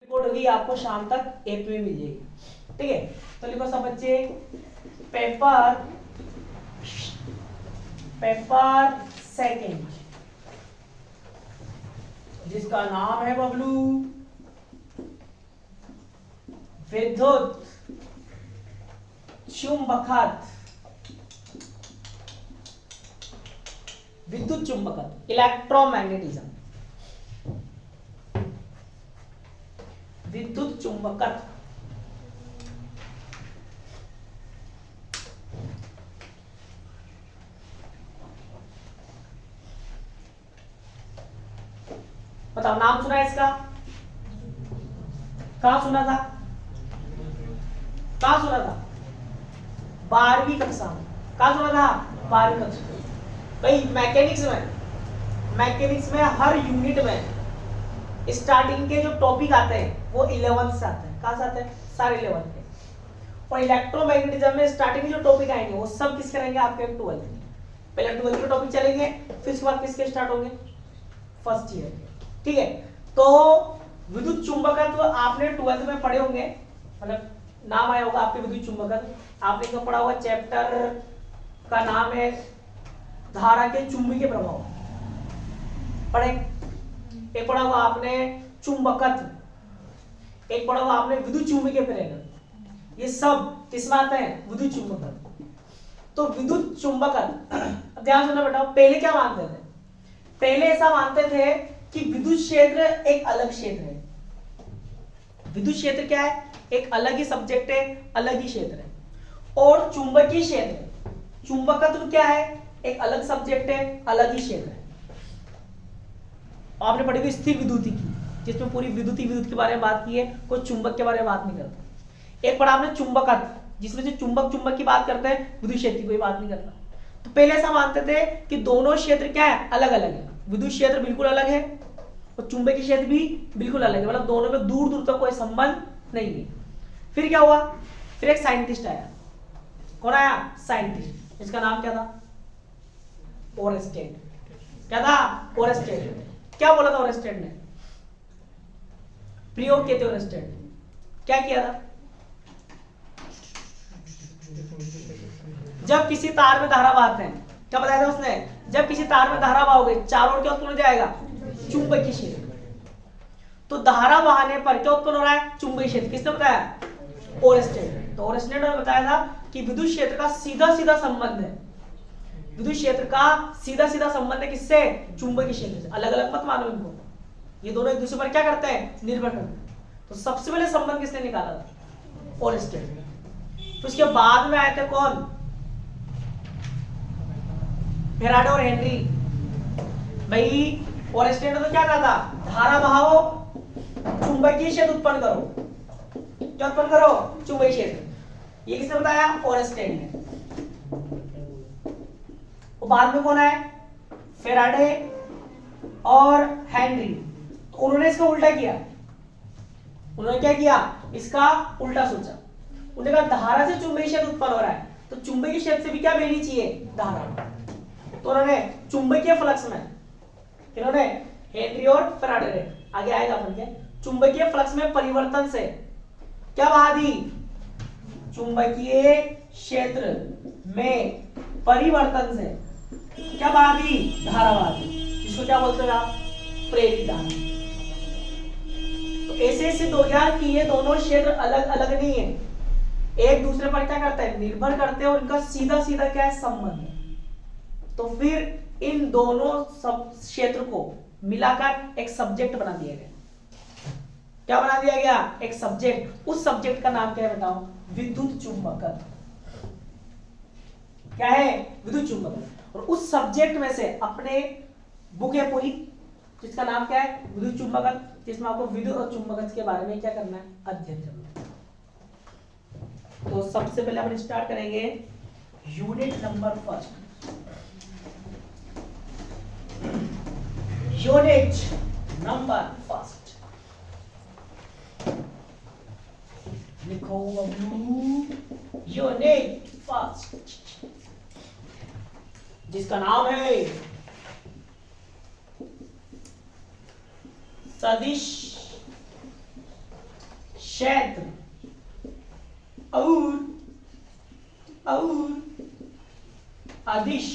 Report होगी आपको शाम तक एप में मिल जाएगी। ठीक है, तो लिखो सब बच्चे, पेपर सेकंड, जिसका नाम है बबलू विद्युत चुंबकत्व, विद्युत चुंबकत्व, इलेक्ट्रोमैग्नेटिज्म, विद्युत चुंबकत्व। बताओ, नाम सुना है इसका? कहां सुना था? कहां सुना था? 12वीं कक्षा में। कहां सुना था? 12वीं कक्षा में। भाई मैकेनिक्स में हर यूनिट में स्टार्टिंग के जो टॉपिक आते हैं वो 11th से आते हैं। कहां से आते हैं? सारे 11th के। और इलेक्ट्रोमैग्नेटिज्म में स्टार्टिंग के जो टॉपिक आएंगे वो सब किसके रहेंगे? आपके 12th के। पहले 12th के टॉपिक चलेंगे, फिर उसके बाद किसके स्टार्ट होंगे? First year. ठीक है, तो विद्युत चुंबकत्व आपने 12th में पढ़े होंगे, मतलब नाम आया होगा आपके विद्युत चुंबकत्व। आपने क्या पढ़ा हुआ? चैप्टर का नाम है धारा के चुंबकीय प्रभाव पढ़े। एक पढ़ा हुआ आपने चुंबकत्व, एक पढ़ा हुआ आपने विद्युत चुंबकीय प्रेरण। ये सब किसमें आते हैं? विद्युत चुंबकत्व। तो विद्युत चुंबकत्व, ध्यान सुनना बेटा, पहले क्या मानते थे? पहले ऐसा मानते थे कि विद्युत क्षेत्र एक अलग क्षेत्र है। विद्युत क्षेत्र क्या है? एक अलग ही सब्जेक्ट है, अलग ही क्षेत्र है। और चुंबकीय क्षेत्र, चुंबकत्व क्या है? एक अलग सब्जेक्ट है, अलग ही क्षेत्र है। आपने पढ़ी हुई स्थिर विद्युती की, जिसमें पूरी विद्युत के बारे में बात की है, कोई चुंबक के बारे में बात नहीं करता। एक पढ़ा आपने चुंबकत्व, जिसमें से चुंबक की बात करते हैं, विद्युत क्षेत्र की कोई बात नहीं करता। तो पहले ऐसा मानते थे कि दोनों क्षेत्र क्या है? अलग अलग है। विद्युत क्षेत्र बिल्कुल अलग है और चुंबकीय क्षेत्र भी बिल्कुल अलग है, मतलब दोनों में दूर दूर तक कोई संबंध नहीं है। फिर क्या हुआ? फिर एक साइंटिस्ट आया। कौन आया? साइंटिस्ट। इसका नाम क्या था? ओरस्टेड। क्या था? ओरस्टेड। क्या बोला था ओरस्टेड ने? प्रयोग किए थे ओरस्टेड ने। क्या किया था? जब किसी तार में धारा बहाते हैं, क्या बताया था उसने? जब किसी तार में धारा बहाओगे, चारों ओर क्या उत्पन्न हो जाएगा? चुंबकीय क्षेत्र। तो धारा बहाने पर क्या उत्पन्न हो रहा है? चुंबकीय क्षेत्र। किसने बताया? ओरस्टेड। तो ओरस्टेड ने बताया था कि विद्युत क्षेत्र का सीधा सीधा संबंध है, विद्युत क्षेत्र का सीधा सीधा संबंध है किससे? चुंबकीय क्षेत्र से। अलग अलग मत मानो इनको, ये दोनों एक दूसरे पर क्या करते हैं? निर्भर करते हैं। तो सबसे पहले संबंध किसने निकाला था? ओरस्टेड। तो उसके बाद में आए थे कौन? फेराडे और हेनरी। भाई ओरस्टेड ने तो क्या कहा था? धारा बहाओ, चुंबकीय क्षेत्र उत्पन्न करो। क्या उत्पन्न करो? चुंबकीय क्षेत्र। ये किसने बताया? ओरस्टेड ने। और बाद में कौन आए? फेराडे और हेनरी। तो उन्होंने इसका उल्टा किया। उन्होंने क्या किया? इसका उल्टा सोचा। उन्होंने कहा धारा से चुंबकीय क्षेत्र उत्पन्न हो रहा है, तो चुंबकीय क्षेत्र से भी क्या बहनी चाहिए? धारा। तो उन्होंने चुंबकीय फ्लक्स में, इन्होंने हेनरी और फेराडे ने, आगे आएगा अपन के, चुंबकीय फ्लक्स में परिवर्तन से क्या बहा दी? चुंबकीय क्षेत्र में परिवर्तन से क्या बहा दी? धारा बहा दी। इसको क्या बोलते हैं आप? प्रेरित धारा। तो ऐसे सिद्ध हो गया कि ये दोनों क्षेत्र अलग अलग नहीं है, एक दूसरे पर क्या करते हैं? निर्भर करते हैं, और इनका सीधा सीधा क्या है? संबंध है। तो फिर इन दोनों सब क्षेत्र को मिलाकर एक सब्जेक्ट बना दिया गया। क्या बना दिया गया? एक सब्जेक्ट। उस सब्जेक्ट का नाम क्या है बताओ? विद्युत चुंबकत्व। क्या है? विद्युत चुंबकत्व। और उस सब्जेक्ट में से अपने बुक है पूरी, जिसका नाम क्या है? विद्युत चुंबकत्व, जिसमें आपको विद्युत और चुंबकत्व के बारे में क्या करना है? अध्ययन करना है। तो सबसे पहले अपन स्टार्ट करेंगे unit number first. Unit number first लिखो बबलू। यूनिट फर्स्ट, जिसका नाम है सदिश क्षेत्र और अदिश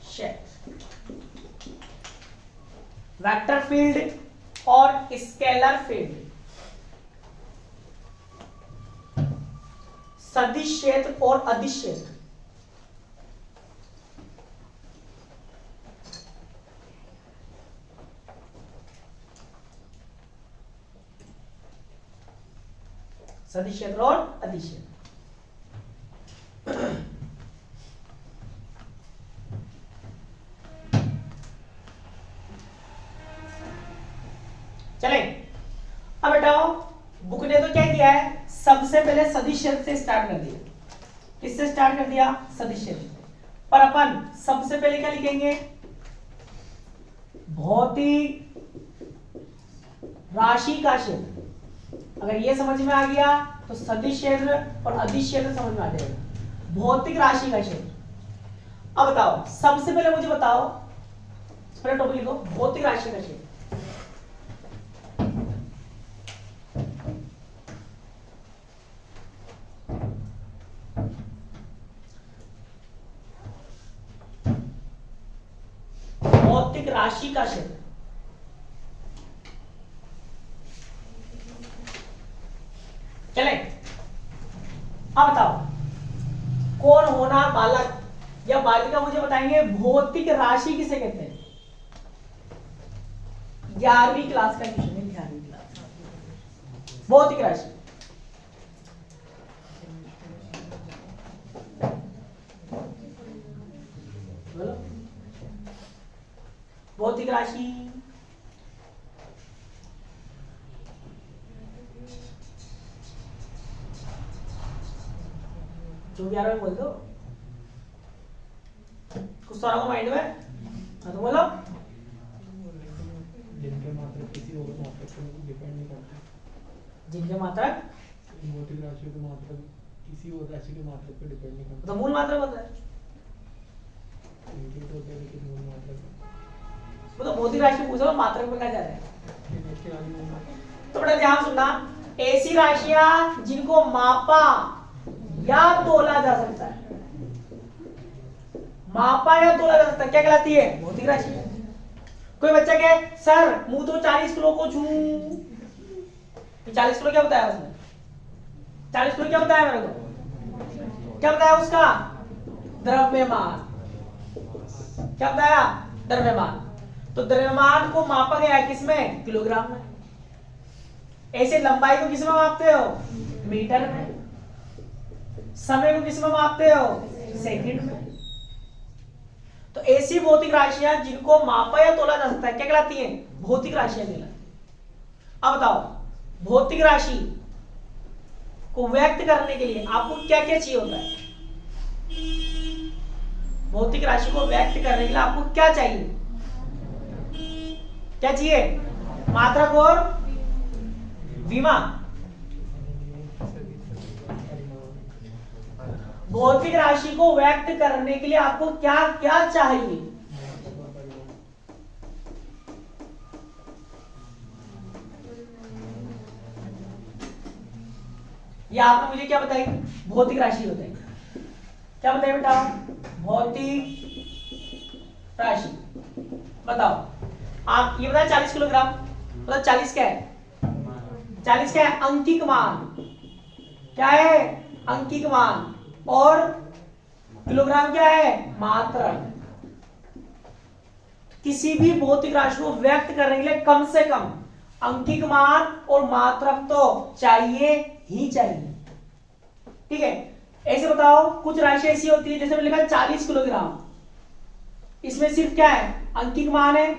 क्षेत्र। वेक्टर फील्ड और स्केलर फील्ड, सदिश क्षेत्र और अदिश क्षेत्र। सदिश क्षेत्र और अदिश क्षेत्र। चले अब बेटाओ, बुक ने तो क्या किया है, सबसे पहले सदिश क्षेत्र से स्टार्ट कर दिया। किससे स्टार्ट कर दिया? सदिश क्षेत्र। पर अपन सबसे पहले क्या लिखेंगे? भौतिक राशि का क्षेत्र। अगर ये समझ में आ गया तो सदिश क्षेत्र और अदिश क्षेत्र समझ में आ जाएगा। भौतिक राशि का क्षेत्र। अब बताओ, सबसे पहले मुझे बताओ, पहले टॉपिक लिखो, भौतिक राशि का क्षेत्र। भौतिक राशि का क्षेत्र। चले अब बताओ, कौन होना बालक या बालिका मुझे बताएंगे भौतिक राशि किसे कहते हैं? 11वीं क्लास का क्वेश्चन है, 11वीं क्लास। भौतिक राशि बोलो। भौतिक राशि जो भी आ रहा है बोल दो, कुछ तो आपको माइंड में। हाँ तो बोलो। जिनके मात्रक किसी और मात्रक पर डिपेंड नहीं करते। जिनके मात्रक भौतिक राशि के मात्रक किसी और राशि के मात्रक पर डिपेंड नहीं करते। तो मूल मात्रक होता है। इनके तो होते हैं लेकिन मूल मात्रक वो तो भौतिक राशि पूछो, मात्रक में क्या जा रहा है? तो बड़ा ध्यान सुनना, ऐसी राशियां जिनको मापा या तोला जा सकता है, मापा या तोला जा सकता है, क्या कहलाती है? भौतिक राशि। कोई बच्चा कहे सर मुंह तो 40 किलो को छू, 40 किलो क्या बताया उसने? 40 किलो क्या बताया मेरे को? क्या बताया उसका? द्रव्यमान। क्या बताया? द्रव्यमान। तो द्रव्यमान को मापा गया है किसमें? किलोग्राम में। ऐसे लंबाई को किसमें मापते हो? मीटर में। समय को किसमें मापते हो? सेकंड में। तो ऐसी भौतिक राशियां जिनको मापा या तोला जा सकता है क्या कहलाती हैं? भौतिक राशियां कहलाती हैं। अब बताओ, भौतिक राशि को व्यक्त करने के लिए आपको क्या क्या चाहिए होता है? भौतिक राशि को व्यक्त करने के लिए आपको क्या चाहिए? क्या चाहिए? मात्रक और विमा। भौतिक राशि को व्यक्त करने के लिए आपको क्या क्या चाहिए? ये आपने मुझे क्या बताई? भौतिक राशि बताई। क्या बताइए बेटा? भौतिक राशि बताओ। आप ये बताए 40 किलोग्राम, मतलब 40 क्या है? 40 क्या है? अंकिक मान। क्या है? अंकिक मान। और किलोग्राम क्या है? मात्रक। किसी भी भौतिक राशि को व्यक्त करने के लिए कम से कम अंकिक मान और मात्रक तो चाहिए ही चाहिए। ठीक है, ऐसे बताओ, कुछ राशि ऐसी होती है जैसे मैंने लिखा 40 किलोग्राम, इसमें सिर्फ क्या है? अंकिक मान है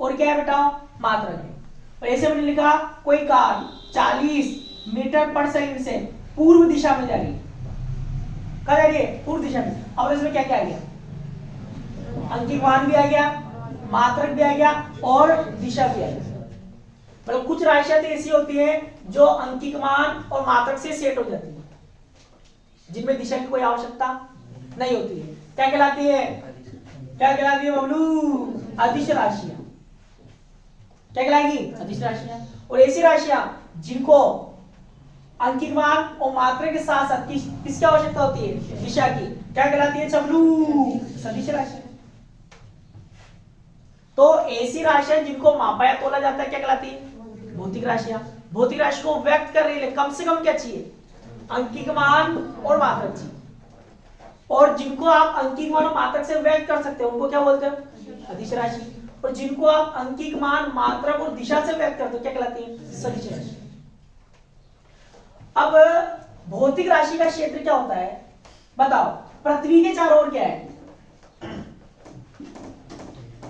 और क्या है बेटा? मात्रक है। और ऐसे मैंने लिखा कोई कार 40 मीटर पर सेकंड से पूर्व दिशा में जा रही है। कहाँ जा रही है? पूर्व दिशा में। अब इसमें क्या क्या आ गया? अंकिक मान भी आ गया, मात्रक भी आ गया और दिशा भी आ गया। मतलब कुछ राशियां तो ऐसी होती है जो अंकिक मान और मात्रक से सेट हो जाती है, जिनमें दिशा की कोई आवश्यकता नहीं होती है। क्या कहलाती है? क्या कहलाती है बबलू? अदिश राशियां। क्या कहलाएगी? अदिश राशियां। और ऐसी राशियां जिनको अंकित मान और मात्रा के साथ साथ किसकी आवश्यकता होती है? दिशा की, क्या कहलाती है? चबलू, सदिश राशियां। तो ऐसी राशियां जिनको मापा या तोला जाता है क्या कहलाती है? भौतिक राशियां। भौतिक राशि को व्यक्त करने के लिए कम से कम क्या चाहिए? अंकित मान और मात्रक चाहिए। और जिनको आप अंकित मान और मात्रक से व्यक्त कर सकते हो उनको क्या बोलते हैं? अदिश राशि। और जिनको आप अंकित मान, मात्रक और दिशा से व्यक्त करते हो क्या कहलाती है? सदिश राशि। अब भौतिक राशि का क्षेत्र क्या होता है बताओ? पृथ्वी के चारों ओर क्या है?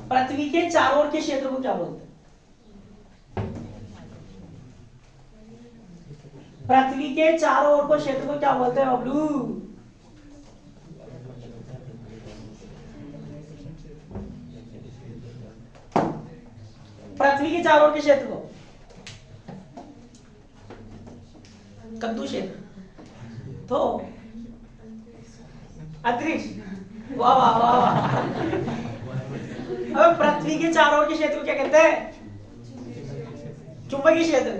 पृथ्वी के चारों ओर के क्षेत्र को क्या बोलते हैं? पृथ्वी के चारों ओर को क्षेत्र को क्या बोलते हैं बबलू? पृथ्वी के चारों ओर के क्षेत्र को कद्दू क्षेत्र, तो अंतरिक्ष। वाह वाह वाह वाह। अब पृथ्वी के चारों ओर के क्षेत्र को क्या कहते हैं? चुंबकीय क्षेत्र,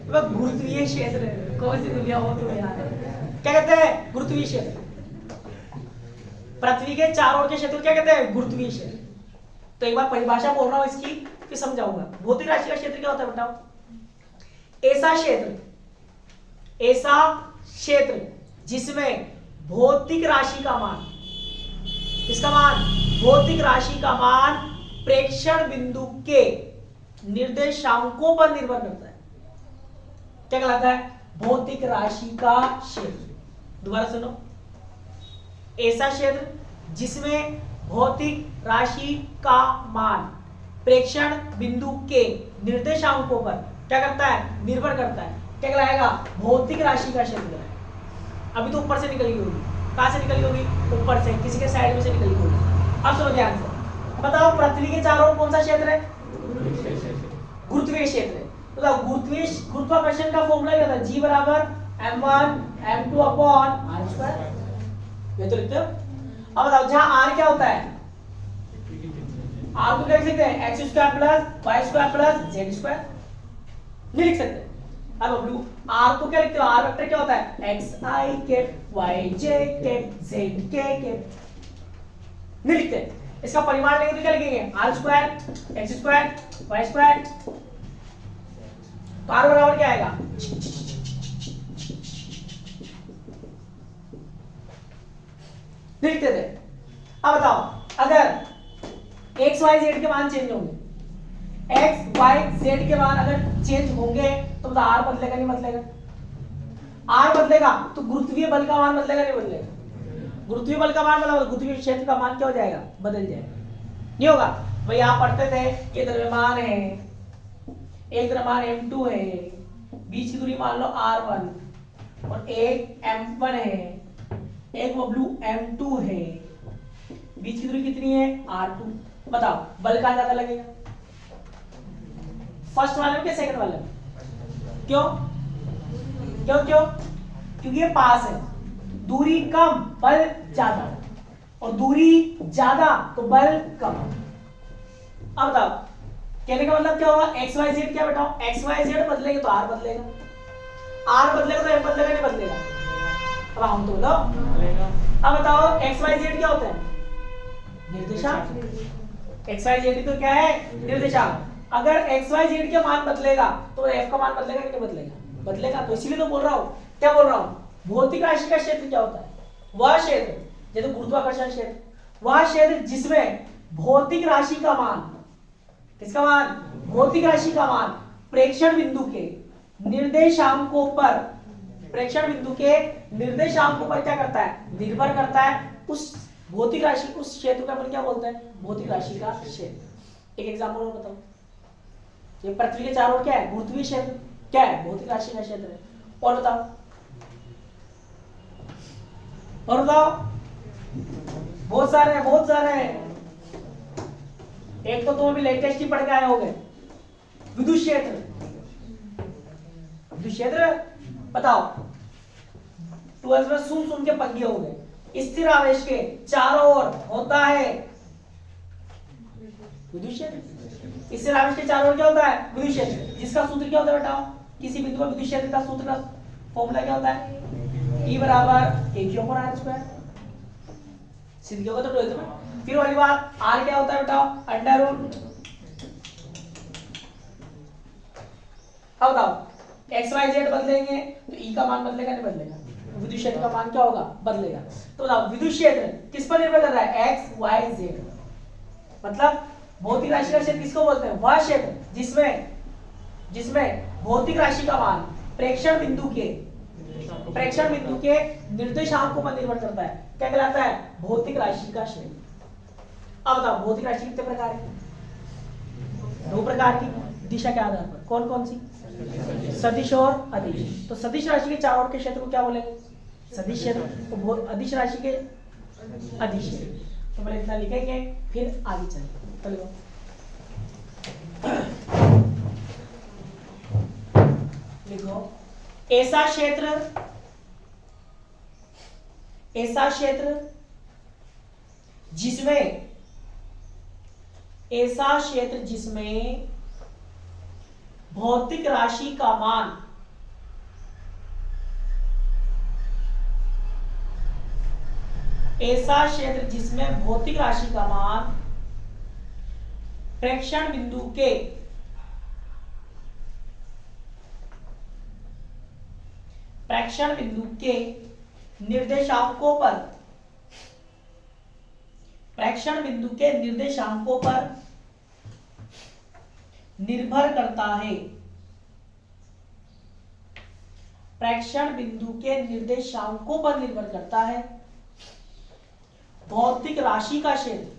गुरुत्वीय क्षेत्र। कौन सी दुनिया हो तुम यार? क्या कहते हैं? गुरुत्वीय क्षेत्र। पृथ्वी के चारों ओर के क्षेत्र को क्या कहते हैं? गुरुत्वीय क्षेत्र। तो एक बार परिभाषा बोल रहा हूं इसकी, फिर समझाऊंगा। भौतिक राशि का क्षेत्र क्या होता है बताओ? ऐसा क्षेत्र जिसमें भौतिक राशि का मान, इसका मान, भौतिक राशि का मान प्रेक्षण बिंदु के निर्देशांकों पर निर्भर करता है। क्या कहलाता है? भौतिक राशि का क्षेत्र। दोबारा सुनो, ऐसा क्षेत्र जिसमें भौतिक राशि का मान प्रेक्षण बिंदु के निर्देशांकों पर क्या करता है? निर्भर करता है। क्या कहलाएगा? भौतिक राशि का क्षेत्र। अभी तो ऊपर से निकली होगी। कहां से निकली होगी? ऊपर से, किसी के साइड में से निकली होगी। अब सुनो ध्यान से, बताओ पृथ्वी के चारों ओर कौन सा क्षेत्र है? गुरुत्वीय क्षेत्र है। बताओ गुरुत्वाकर्षण का फॉर्मूला क्या होता है? G बराबर m1 m2 अपॉन r²। ये तो लिखते हो। अब बताओ जहां r क्या होता है? r को क्या लिख सकते हैं? x² plus y² plus z²। नहीं लिख सकते। अब बबलू r को क्या लिखते हो? r वेक्टर क्या होता है? xi cap yj cap zk cap. नहीं लिखते। इसका परिमाण लेंगे तो क्या लिखेंगे? r² x² y²। तो r बराबर क्या आएगा? लिखते थे। अब बताओ अगर x y z के मान चेंज होंगे, x y z के मान अगर चेंज होंगे तो बताओ r बदलेगा नहीं बदलेगा? r बदलेगा तो गुरुत्वीय बल का मान बदलेगा नहीं बदलेगा? गुरुत्वीय बल का मान बदलेगा, गुरुत्वीय क्षेत्र का मान क्या हो जाएगा? बदल जाएगा। नहीं होगा? भाई आप पढ़ते थे ये द्रव्यमान है, एक द्रव्यमान m2 है, बीच की दूरी मान लो r1 और एक m1 है, एक बबलू m2 है, बीच की दूरी कितनी है? r2। बताओ बल कहां ज्यादा लगेगा? फर्स्ट वाले में क्या सेकंड वाले में? क्यों क्यों क्यों? क्योंकि ये पास है, दूरी कम बल ज्यादा, और दूरी ज्यादा तो बल कम। अब बताओ कहने का मतलब क्या होगा? एक्स वाई जेड क्या बताओ? एक्स वाई जेड बदलेंगे तो आर बदलेगा, आर बदलेगा तो एफ बदलेगा नहीं बदलेगा? अब हम तो बताओ। अब बताओ एक्स वाई जेड क्या होता है? निर्देशांक। एक्स वाई जेड तो क्या है? निर्देशांक। अगर एक्स वाई जेड के मान बदलेगा तो एफ का मान बदलेगा कि नहीं बदलेगा? बदलेगा। तो इसीलिए तो बोल रहा हूं, क्या बोल रहा हूं, भौतिक राशि का क्षेत्र क्या होता है? वह क्षेत्र जैसे गुरुत्वाकर्षण क्षेत्र, वह क्षेत्र जिसमें भौतिक राशि का मान, किसका मान? भौतिक राशि का मान प्रेक्षण बिंदु के निर्देशांकों पर, प्रेक्षण बिंदु के निर्देशांकों पर क्या करता है? निर्भर करता है। उस भौतिक राशि, उस क्षेत्र को अपन क्या बोलते हैं? भौतिक राशि का क्षेत्र। एक एग्जांपल और बताओ। ये पृथ्वी के चारों ओर क्या है? गुरुत्वीय क्षेत्र। क्या है? भौतिक राशि का क्षेत्र है। और बताओ, और बताओ। बहुत सारे हैं, बहुत सारे हैं। एक तो तुम अभी लेटेस्ट ही पढ़ के आए होंगे, विद्युत क्षेत्र। विद्युत क्षेत्र बताओ, 12th में सुन सुन के पंगे हो गए। स्थिर आवेश के चारों ओर होता है विद्युत क्षेत्र। इससे रामेश के चारों ओर क्या होता है? विद्युत क्षेत्र, जिसका सूत्र क्या होता है बेटा? किसी बिंदु पर विद्युत क्षेत्र का सूत्र का फॉर्मूला क्या होता है? E बराबर एक क्यू पर आर स्क्वायर, सीधी होगा तो 12th में। फिर वाली बात, r क्या होता है बेटा? अंडर रूट, अब बताओ x y z बदलेंगे तो E का मान बदलेगा नहीं बदलेगा? विद्युत क्षेत्र का मान क्या होगा? बदलेगा। तो बताओ विद्युत क्षेत्र किस पर निर्भर कर रहा है? x y z, मतलब भौतिक राशि का क्षेत्र किसको बोलते हैं? वह क्षेत्र जिसमें भौतिक राशि का मान प्रेक्षण बिंदु के निर्देशांकों पर निर्भर करता है। क्या कहलाता है? भौतिक राशि का क्षेत्र। अब बताओ भौतिक राशि कितने प्रकार की? 2 प्रकार की, दिशा के आधार पर। कौन कौन सी? सदिश और अदिश। तो सदिश राशि के चारों ओर के क्षेत्र को क्या बोलेंगे? सदिश क्षेत्र। तो अदिश राशि के अदिश क्षेत्र। तो पहले इतना लिखेंगे फिर आगे चलेंगे। चलो लिखो, ऐसा क्षेत्र जिसमें भौतिक राशि का मान प्रेक्षण बिंदु के निर्देशांकों पर निर्भर करता है। प्रेक्षण बिंदु के निर्देशांकों पर निर्भर करता है भौतिक राशि का क्षेत्र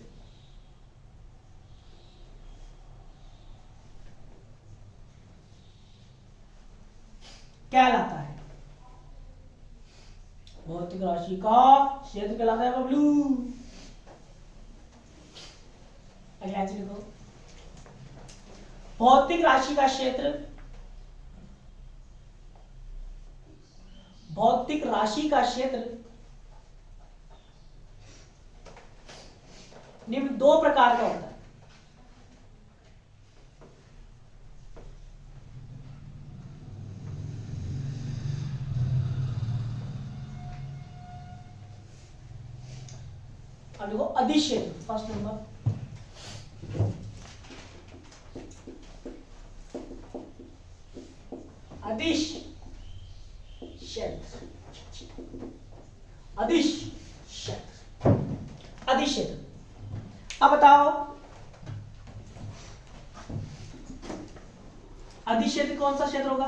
कहलाता है। भौतिक राशि का क्षेत्र कहलाता है बबलू। अगला आंसर लिखो, भौतिक राशि का क्षेत्र निम्न 2 प्रकार का होता है। अब देखो अदिश क्षेत्र, फर्स्ट नंबर अदिश क्षेत्र। अब बताओ अदिश क्षेत्र कौन सा क्षेत्र होगा?